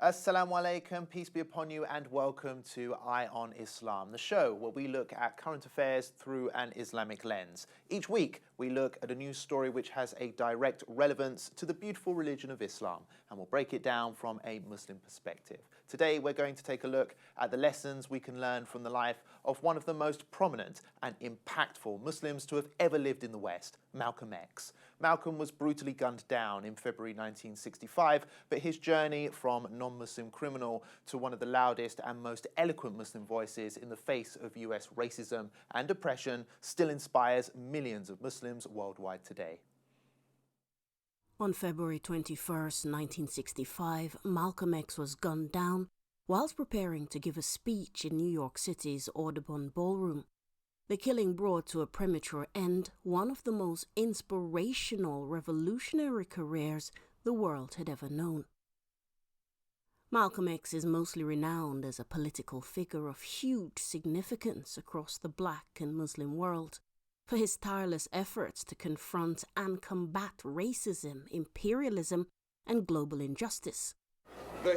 Assalamu alaikum, peace be upon you, and welcome to Eye on Islam, the show where we look at current affairs through an Islamic lens. Each week, we look at a news story which has a direct relevance to the beautiful religion of Islam, and we'll break it down from a Muslim perspective. Today, we're going to take a look at the lessons we can learn from the life of one of the most prominent and impactful Muslims to have ever lived in the West, Malcolm X. Malcolm was brutally gunned down in February 1965, but his journey from non-Muslim criminal to one of the loudest and most eloquent Muslim voices in the face of US racism and oppression still inspires millions of Muslims worldwide today. On February 21st, 1965, Malcolm X was gunned down whilst preparing to give a speech in New York City's Audubon Ballroom. The killing brought to a premature end one of the most inspirational revolutionary careers the world had ever known. Malcolm X is mostly renowned as a political figure of huge significance across the Black and Muslim world for his tireless efforts to confront and combat racism, imperialism, and global injustice. The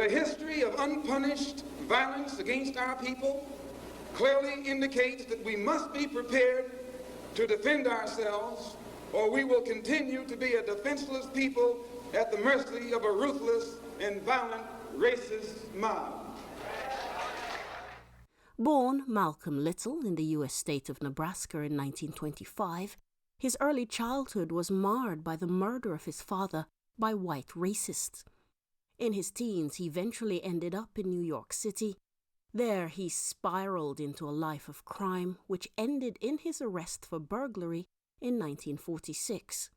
history of unpunished violence against our people clearly indicates that we must be prepared to defend ourselves, or we will continue to be a defenseless people at the mercy of a ruthless and violent racist mob. Born Malcolm Little in the U.S. state of Nebraska in 1925, his early childhood was marred by the murder of his father by white racists. In his teens, he eventually ended up in New York City. There, he spiraled into a life of crime, which ended in his arrest for burglary in 1946.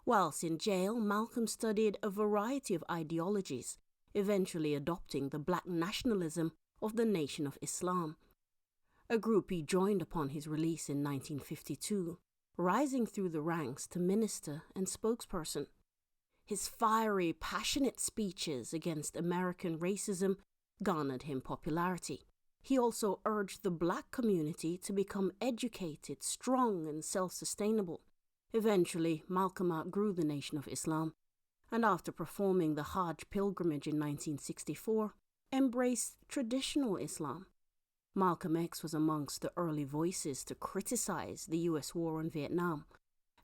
Whilst in jail, Malcolm studied a variety of ideologies, eventually adopting the black nationalism of the Nation of Islam, a group he joined upon his release in 1952, rising through the ranks to minister and spokesperson. His fiery, passionate speeches against American racism garnered him popularity. He also urged the black community to become educated, strong, and self-sustainable. Eventually, Malcolm outgrew the Nation of Islam, and after performing the Hajj pilgrimage in 1964, embraced traditional Islam. Malcolm X was amongst the early voices to criticize the U.S. war on Vietnam.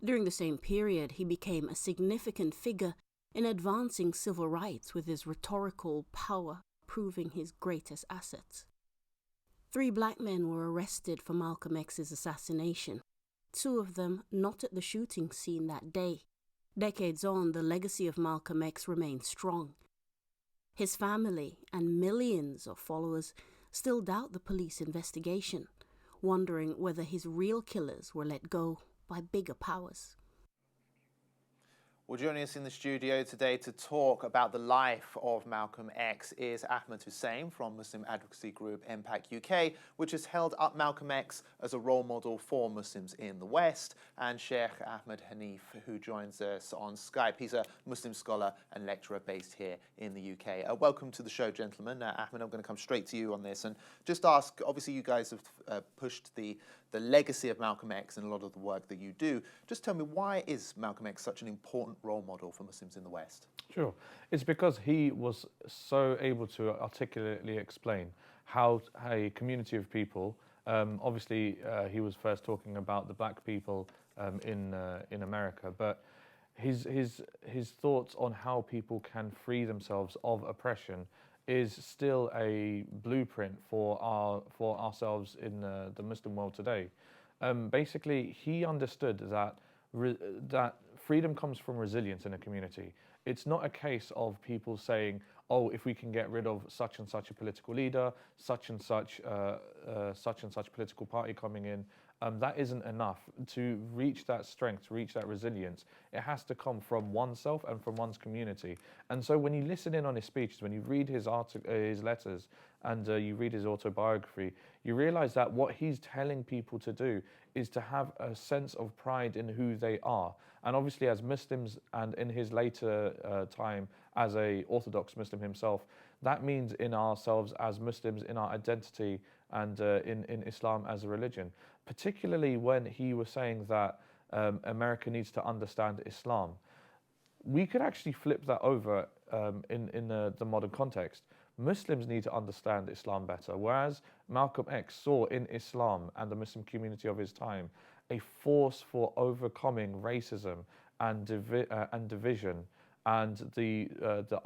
During the same period, he became a significant figure in advancing civil rights with his rhetorical power proving his greatest asset. 3 black men were arrested for Malcolm X's assassination, 2 of them not at the shooting scene that day. Decades on, the legacy of Malcolm X remains strong. His family and millions of followers still doubt the police investigation, wondering whether his real killers were let go by bigger powers. Well, joining us in the studio today to talk about the life of Malcolm X is Ahammed Hussain from Muslim advocacy group MPAC UK, which has held up Malcolm X as a role model for Muslims in the West, and Sheikh Ahmed Haneef, who joins us on Skype. He's a Muslim scholar and lecturer based here in the UK. Welcome to the show, gentlemen. Ahmed, I'm going to come straight to you on this and just ask, obviously you guys have pushed the legacy of Malcolm X and a lot of the work that you do. Just tell me, why is Malcolm X such an important role model for Muslims in the West? Sure. It's because he was so able to articulately explain how a community of people, obviously he was first talking about the black people in America, but his thoughts on how people can free themselves of oppression is still a blueprint for ourselves in the Muslim world today. Basically, he understood that that freedom comes from resilience in a community. It's not a case of people saying, oh, if we can get rid of such and such a political leader, such and such political party coming in, that isn't enough. To reach that strength, to reach that resilience, it has to come from oneself and from one's community. And so when you listen in on his speeches, when you read his letters, and you read his autobiography, you realize that what he's telling people to do is to have a sense of pride in who they are. And obviously as Muslims, and in his later time as a Orthodox Muslim himself, that means in ourselves as Muslims, in our identity, and in Islam as a religion. Particularly when he was saying that America needs to understand Islam. we could actually flip that over in the modern context. Muslims need to understand Islam better, whereas Malcolm X saw in Islam and the Muslim community of his time a force for overcoming racism and division and the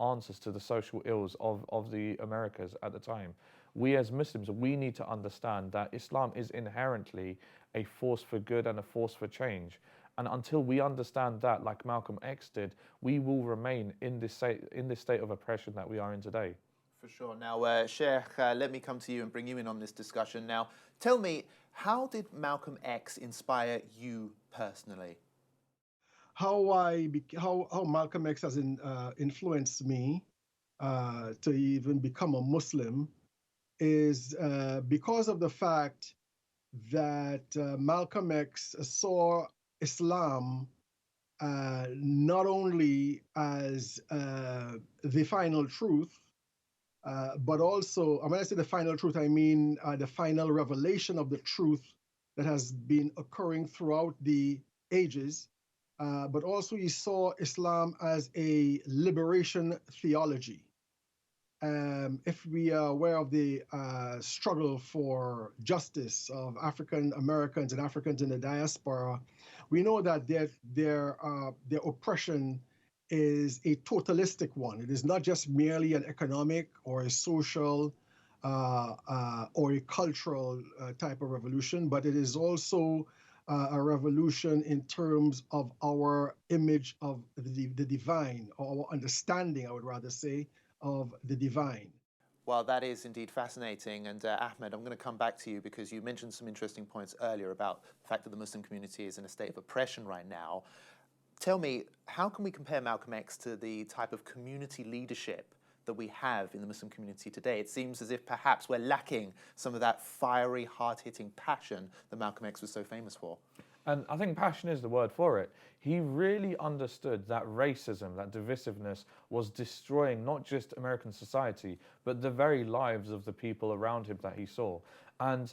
answers to the social ills of the Americas at the time. We as Muslims, we need to understand that Islam is inherently a force for good and a force for change. And until we understand that, like Malcolm X did, we will remain in this state of oppression that we are in today. For sure. Now, Sheikh, let me come to you and bring you in on this discussion. Now, tell me, how did Malcolm X inspire you personally? How Malcolm X has influenced me to even become a Muslim is because of the fact that Malcolm X saw Islam not only as the final truth, but also, and when I say the final truth, I mean the final revelation of the truth that has been occurring throughout the ages, but also he saw Islam as a liberation theology. If we are aware of the struggle for justice of African Americans and Africans in the diaspora, we know that their oppression is a totalistic one. It is not just merely an economic or a social or a cultural type of revolution, but it is also a revolution in terms of our image of the divine, or our understanding, I would rather say, of the divine. Well, that is indeed fascinating. And Ahmed, I'm going to come back to you because you mentioned some interesting points earlier about the fact that the Muslim community is in a state of oppression right now. Tell me, how can we compare Malcolm X to the type of community leadership that we have in the Muslim community today? It seems as if perhaps we're lacking some of that fiery, hard-hitting passion that Malcolm X was so famous for. And I think passion is the word for it. He really understood that racism, that divisiveness, was destroying not just American society, but the very lives of the people around him that he saw. And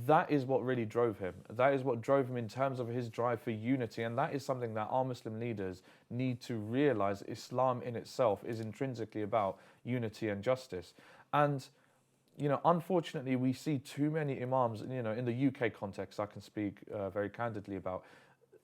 that is what really drove him. That is what drove him in terms of his drive for unity. And that is something that our Muslim leaders need to realize. Islam in itself is intrinsically about unity and justice. And you know, unfortunately, we see too many imams, you know, in the UK context, I can speak very candidly about.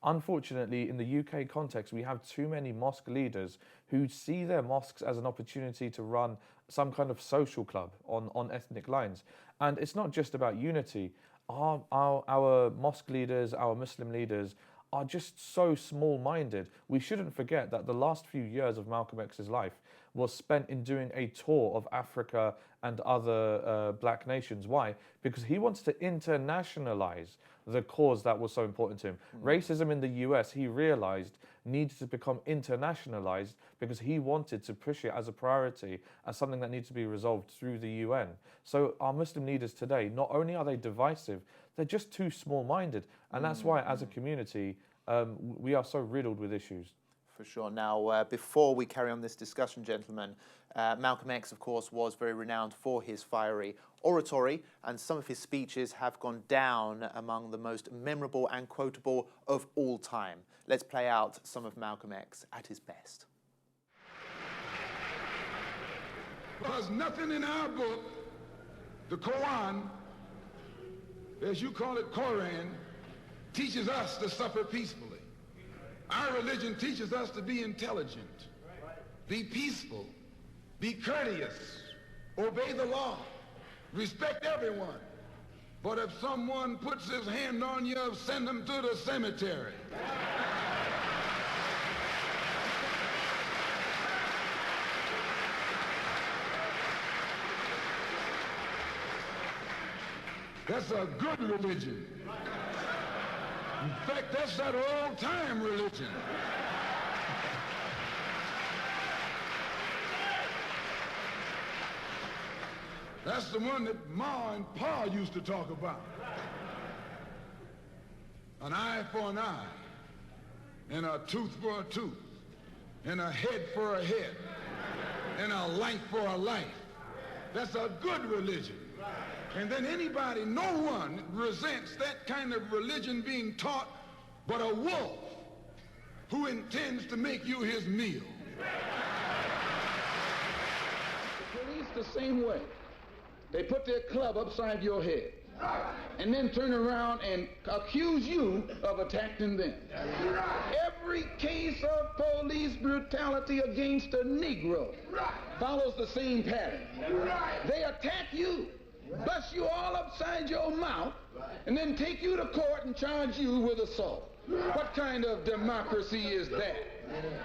Unfortunately, in the UK context, we have too many mosque leaders who see their mosques as an opportunity to run some kind of social club on ethnic lines. And it's not just about unity. Our mosque leaders, our Muslim leaders are just so small-minded. We shouldn't forget that the last few years of Malcolm X's life was spent in doing a tour of Africa and other black nations. Why? Because he wants to internationalize the cause that was so important to him. Racism in the US, he realized, needed to become internationalized because he wanted to push it as a priority, as something that needs to be resolved through the UN. So our Muslim leaders today, not only are they divisive, they're just too small-minded. And that's why, as a community, we are so riddled with issues. For sure. Now, before we carry on this discussion, gentlemen, Malcolm X, of course, was very renowned for his fiery oratory, and some of his speeches have gone down among the most memorable and quotable of all time. Let's play out some of Malcolm X at his best. Because nothing in our book, the Quran, as you call it, Quran, teaches us to suffer peacefully. Our religion teaches us to be intelligent, be peaceful, be courteous, obey the law, respect everyone. But if someone puts his hand on you, send him to the cemetery. That's a good religion. In fact, that's that old-time religion. That's the one that Ma and Pa used to talk about. An eye for an eye, and a tooth for a tooth, and a head for a head, and a life for a life. That's a good religion. And then anybody, no one resents that kind of religion being taught but a wolf. who intends to make you his meal. The police the same way. They put their club upside your head and then turn around and accuse you of attacking them. Every case of police brutality against a Negro follows the same pattern. They attack you, bust you all upside your mouth, and then take you to court and charge you with assault. What kind of democracy is that?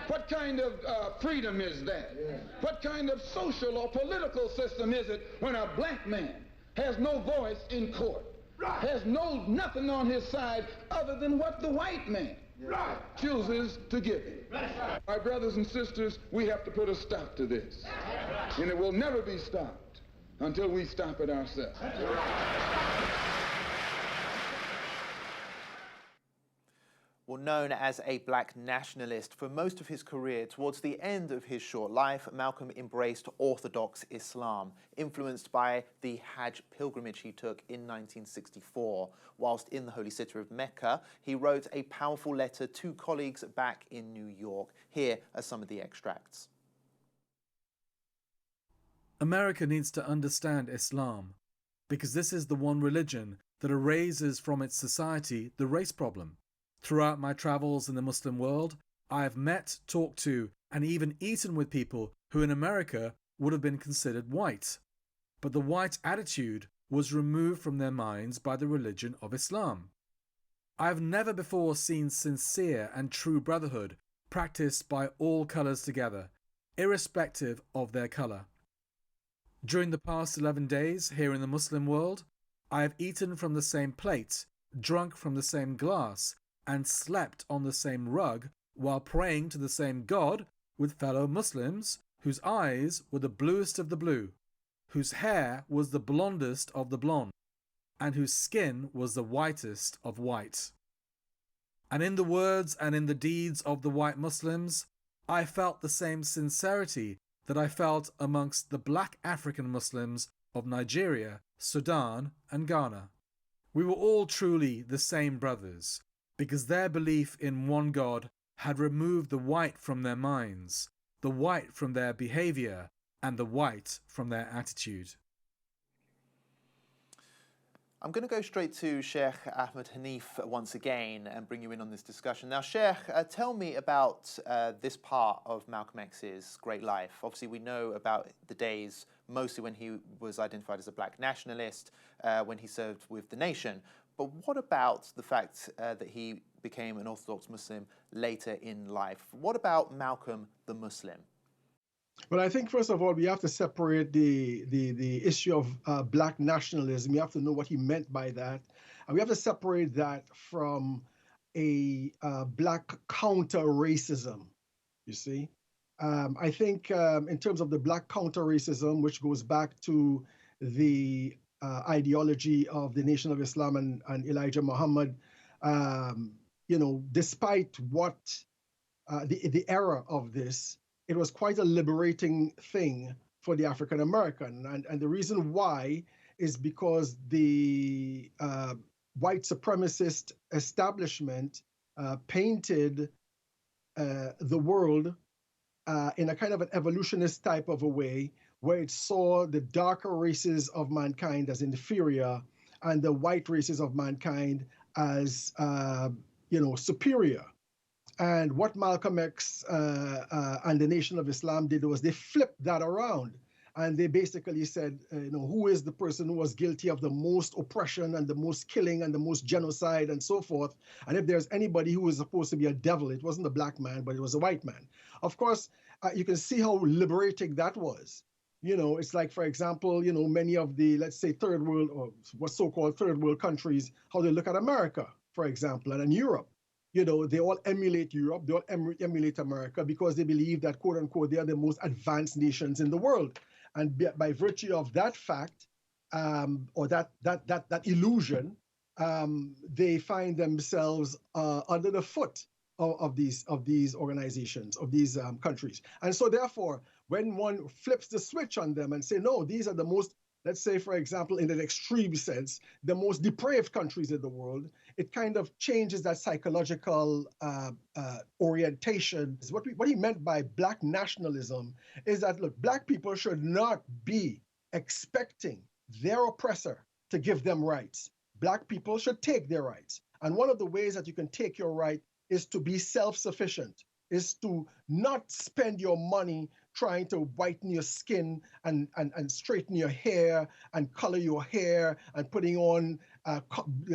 What kind of freedom is that? What kind of social or political system is it when a black man has no voice in court, has nothing on his side other than what the white man chooses to give him? My brothers and sisters, we have to put a stop to this. And it will never be stopped until we stop it ourselves. Well, known as a black nationalist for most of his career, towards the end of his short life, Malcolm embraced Orthodox Islam, influenced by the Hajj pilgrimage he took in 1964. Whilst in the holy city of Mecca, he wrote a powerful letter to colleagues back in New York. Here are some of the extracts. America needs to understand Islam, because this is the one religion that erases from its society the race problem. Throughout my travels in the Muslim world, I have met, talked to, and even eaten with people who in America would have been considered white. But the white attitude was removed from their minds by the religion of Islam. I have never before seen sincere and true brotherhood practiced by all colours together, irrespective of their colour. During the past 11 days here in the Muslim world, I have eaten from the same plate, drunk from the same glass, and slept on the same rug while praying to the same God with fellow Muslims whose eyes were the bluest of the blue, whose hair was the blondest of the blonde, and whose skin was the whitest of white. And in the words and in the deeds of the white Muslims, I felt the same sincerity that I felt amongst the black African Muslims of Nigeria, Sudan, and Ghana. We were all truly the same brothers, because their belief in one God had removed the white from their minds, the white from their behavior, and the white from their attitude. I'm going to go straight to Sheikh Ahmed Haneef once again and bring you in on this discussion. Now, Sheikh, tell me about this part of Malcolm X's great life. Obviously, we know about the days mostly when he was identified as a black nationalist, when he served with the nation. But what about the fact that he became an Orthodox Muslim later in life? What about Malcolm the Muslim? Well, I think, first of all, we have to separate the issue of black nationalism. We have to know what he meant by that. And we have to separate that from a black counter-racism, you see. I think in terms of the black counter-racism, which goes back to the ideology of the Nation of Islam and Elijah Muhammad, despite what the era of this, it was quite a liberating thing for the African American. And the reason why is because the white supremacist establishment painted the world in a kind of an evolutionist type of a way, where it saw the darker races of mankind as inferior and the white races of mankind as, superior. And what Malcolm X and the Nation of Islam did was they flipped that around. And they basically said, who is the person who was guilty of the most oppression and the most killing and the most genocide and so forth? And if there's anybody who was supposed to be a devil, it wasn't a black man, but it was a white man. Of course, you can see how liberating that was. It's like, for example, many of the, let's say, third world or what so-called third world countries, how they look at America, for example, and in Europe. They all emulate Europe, they all emulate America because they believe that, quote unquote, they are the most advanced nations in the world. And by virtue of that fact, or that illusion, they find themselves under the foot of these organizations, of these countries. And so therefore, when one flips the switch on them and say, no, these are the most let's say, for example, in an extreme sense, the most depraved countries in the world, it kind of changes that psychological orientation. What he meant by Black nationalism is that, look, Black people should not be expecting their oppressor to give them rights. Black people should take their rights. And one of the ways that you can take your right is to be self-sufficient, is to not spend your money trying to whiten your skin and straighten your hair and color your hair and putting on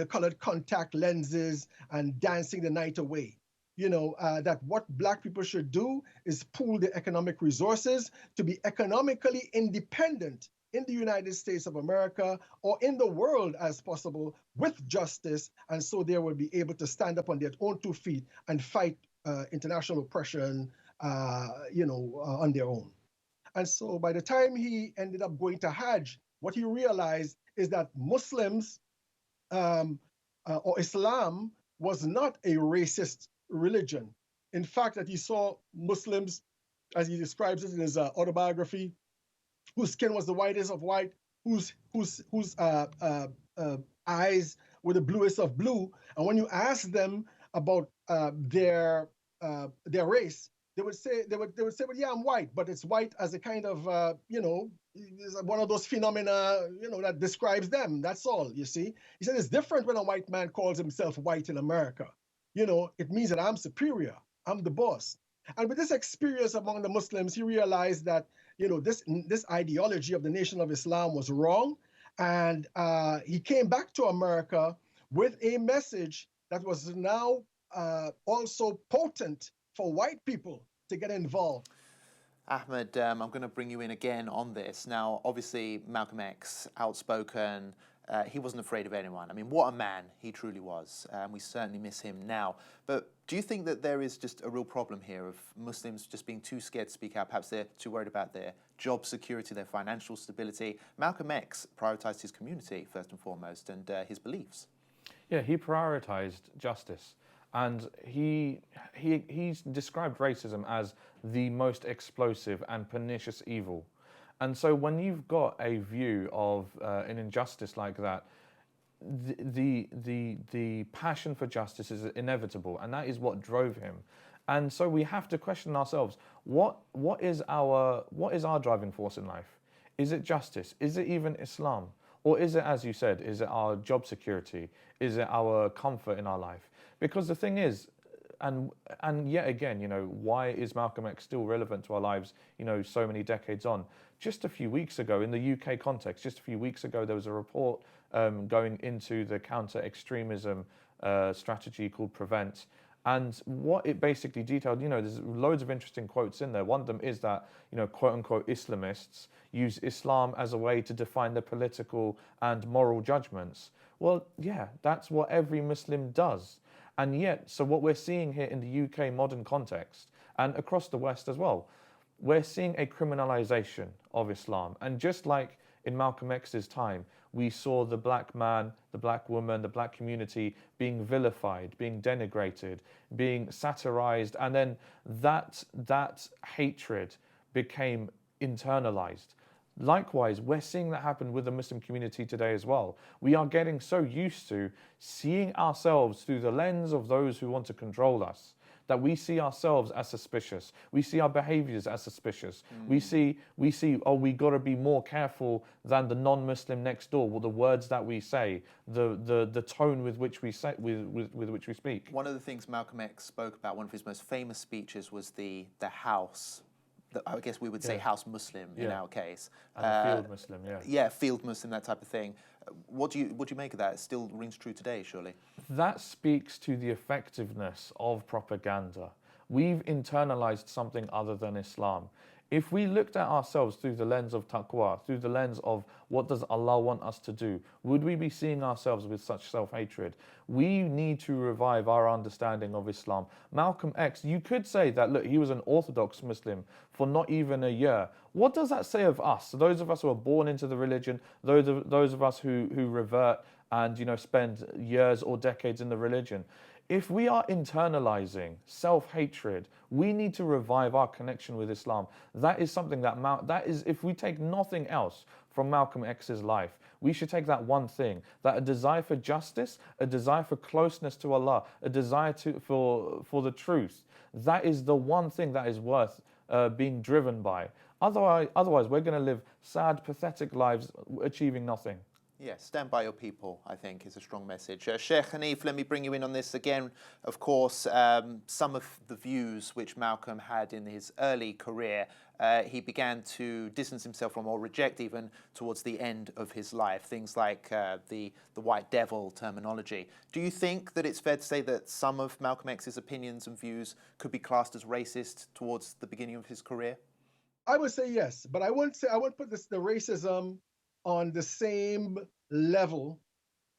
colored contact lenses and dancing the night away. That what Black people should do is pool their economic resources to be economically independent in the United States of America or in the world as possible with justice. And so they will be able to stand up on their own 2 feet and fight international oppression, on their own. And so by the time he ended up going to Hajj, what he realized is that Muslims or Islam was not a racist religion. In fact, that he saw Muslims, as he describes it in his autobiography, whose skin was the whitest of white, whose eyes were the bluest of blue. And when you ask them about their race, they would say, well, yeah, I'm white, but it's white as a kind of, one of those phenomena, that describes them. That's all, you see. He said it's different when a white man calls himself white in America. It means that I'm superior. I'm the boss. And with this experience among the Muslims, he realized that, this ideology of the Nation of Islam was wrong. And he came back to America with a message that was now also potent for white people to get involved. Ahmed, I'm going to bring you in again on this. Now, obviously, Malcolm X, outspoken, he wasn't afraid of anyone. I mean, what a man he truly was. And we certainly miss him now. But do you think that there is just a real problem here of Muslims just being too scared to speak out? Perhaps they're too worried about their job security, their financial stability. Malcolm X prioritized his community first and foremost and his beliefs. Yeah, he prioritized justice. And he described racism as the most explosive and pernicious evil. And so when you've got a view of an injustice like that, the passion for justice is inevitable, and that is what drove him. And so we have to question ourselves: what is our driving force in life? Is it justice? Is it even Islam? Or is it, as you said, is it our job security? Is it our comfort in our life? Because the thing is, and yet again, why is Malcolm X still relevant to our lives, so many decades on? Just a few weeks ago, in the UK context, there was a report going into the counter-extremism strategy called PREVENT. And what it basically detailed, there's loads of interesting quotes in there. One of them is that, quote-unquote Islamists use Islam as a way to define their political and moral judgments. Well, yeah, that's what every Muslim does. And yet, so what we're seeing here in the UK modern context, and across the West as well, we're seeing a criminalization of Islam. And just like in Malcolm X's time, we saw the black man, the black woman, the black community being vilified, being denigrated, being satirized, and then that hatred became internalized. Likewise, we're seeing that happen with the Muslim community today as well. We are getting so used to seeing ourselves through the lens of those who want to control us, that we see ourselves as suspicious. We see our behaviors as suspicious. We see, oh, we got to be more careful than the non-Muslim next door. Well, the words that we say, the tone with which we say, with which we speak. One of the things Malcolm X spoke about, one of his most famous speeches, was the house. I guess we would say house Muslim in our case. And field Muslim, Yeah, field Muslim, that type of thing. What do you make of that? It still rings true today, surely. That speaks to the effectiveness of propaganda. We've internalized something other than Islam. If we looked at ourselves through the lens of taqwa, through the lens of what does Allah want us to do, would we be seeing ourselves with such self-hatred? We need to revive our understanding of Islam. Malcolm X, you could say that, look, he was an Orthodox Muslim for not even a year. What does that say of us? Those of us who are born into the religion, those of us who revert and spend years or decades in the religion. If we are internalizing self-hatred, we need to revive our connection with Islam. That is something that is, if we take nothing else from Malcolm X's life. We should take that one thing, that a desire for justice, a desire for closeness to Allah, a desire for the truth. That is the one thing that is worth being driven by. Otherwise, we're going to live sad, pathetic lives achieving nothing. Yes, stand by your people, I think, is a strong message. Sheikh Haneef, let me bring you in on this again. Of course, some of the views which Malcolm had in his early career, he began to distance himself from or reject even towards the end of his life. Things like the white devil terminology. Do you think that it's fair to say that some of Malcolm X's opinions and views could be classed as racist towards the beginning of his career? I would say yes, but I wouldn't put the racism on the same level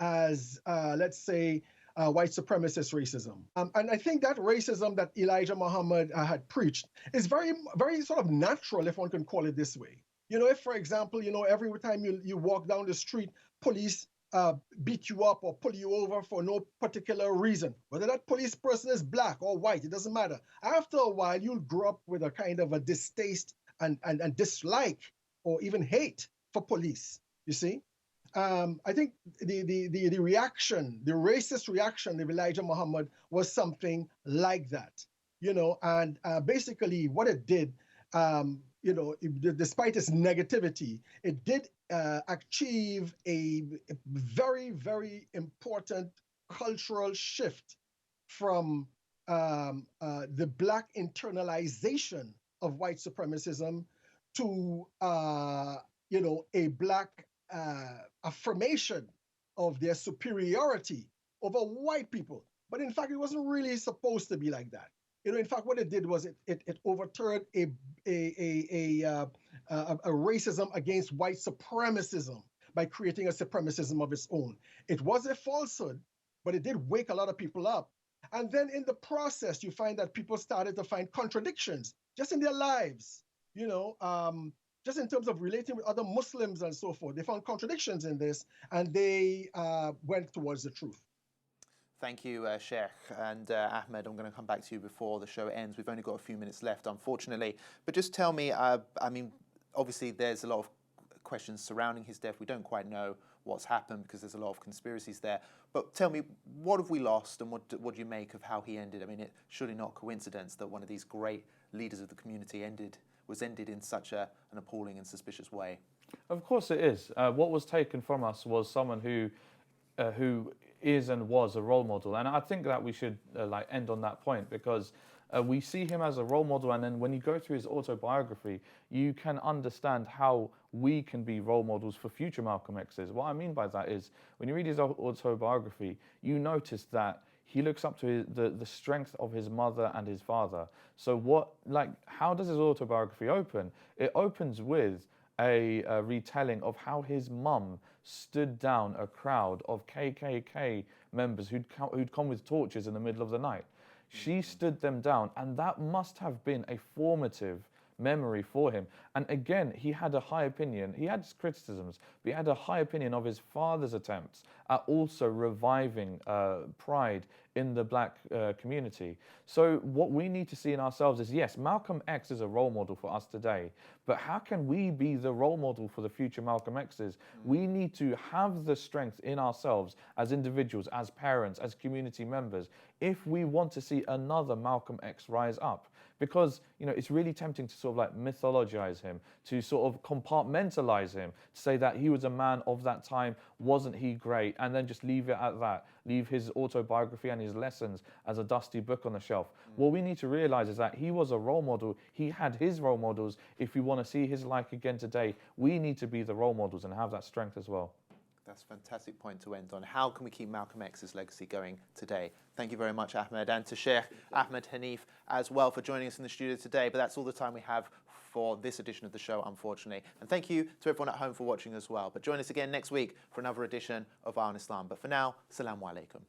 as, let's say, white supremacist racism. And I think that racism that Elijah Muhammad had preached is very, very sort of natural, if one can call it this way. You know, if, for example, you know, every time you walk down the street, police beat you up or pull you over for no particular reason, whether that police person is black or white, it doesn't matter. After a while, you'll grow up with a kind of a distaste and dislike or even hate for police, you see. I think the reaction, the racist reaction of Elijah Muhammad was something like that, you know, and basically what it did, you know, despite its negativity, it did achieve a very, very important cultural shift from the black internalization of white supremacism to, you know, a black affirmation of their superiority over white people. But in fact, it wasn't really supposed to be like that. You know, in fact, what it did was it overturned a racism against white supremacism by creating a supremacism of its own. It was a falsehood, but it did wake a lot of people up. And then in the process, you find that people started to find contradictions just in their lives, you know, just in terms of relating with other Muslims and so forth. They found contradictions in this, and they went towards the truth. Thank you, Sheikh. And Ahmed, I'm going to come back to you before the show ends. We've only got a few minutes left, unfortunately. But just tell me, I mean, obviously there's a lot of questions surrounding his death. We don't quite know what's happened because there's a lot of conspiracies there. But tell me, what have we lost and what do you make of how he ended? I mean, it's surely not coincidence that one of these great leaders of the community was ended in such an appalling and suspicious way. Of course it is. What was taken from us was someone who is and was a role model, and I think that we should like end on that point, because we see him as a role model, and then when you go through his autobiography, you can understand how we can be role models for future Malcolm X's. What I mean by that is, when you read his autobiography, you notice that he looks up to the strength of his mother and his father. So how does his autobiography open? It opens with a retelling of how his mum stood down a crowd of KKK members who'd come with torches in the middle of the night. She stood them down, and that must have been a formative memory for him. And again, he had a high opinion. He had his criticisms, but he had a high opinion of his father's attempts at also reviving pride in the black community. So what we need to see in ourselves is, yes, Malcolm X is a role model for us today, but how can we be the role model for the future Malcolm X's? We need to have the strength in ourselves as individuals, as parents, as community members, if we want to see another Malcolm X rise up. Because, you know, it's really tempting to sort of like mythologize him, to sort of compartmentalize him, to say that he was a man of that time, wasn't he great, and then just leave it at that, leave his autobiography and his lessons as a dusty book on the shelf. What we need to realize is that he was a role model. He had his role models. If we want to see his like again today, we need to be the role models and have that strength as well. That's a fantastic point to end on. How can we keep Malcolm X's legacy going today? Thank you very much, Ahmed, and to Sheikh Ahammed Haneef as well for joining us in the studio today. But that's all the time we have for this edition of the show, unfortunately. And thank you to everyone at home for watching as well. But join us again next week for another edition of Eye on Islam. But for now, Assalamu alaikum.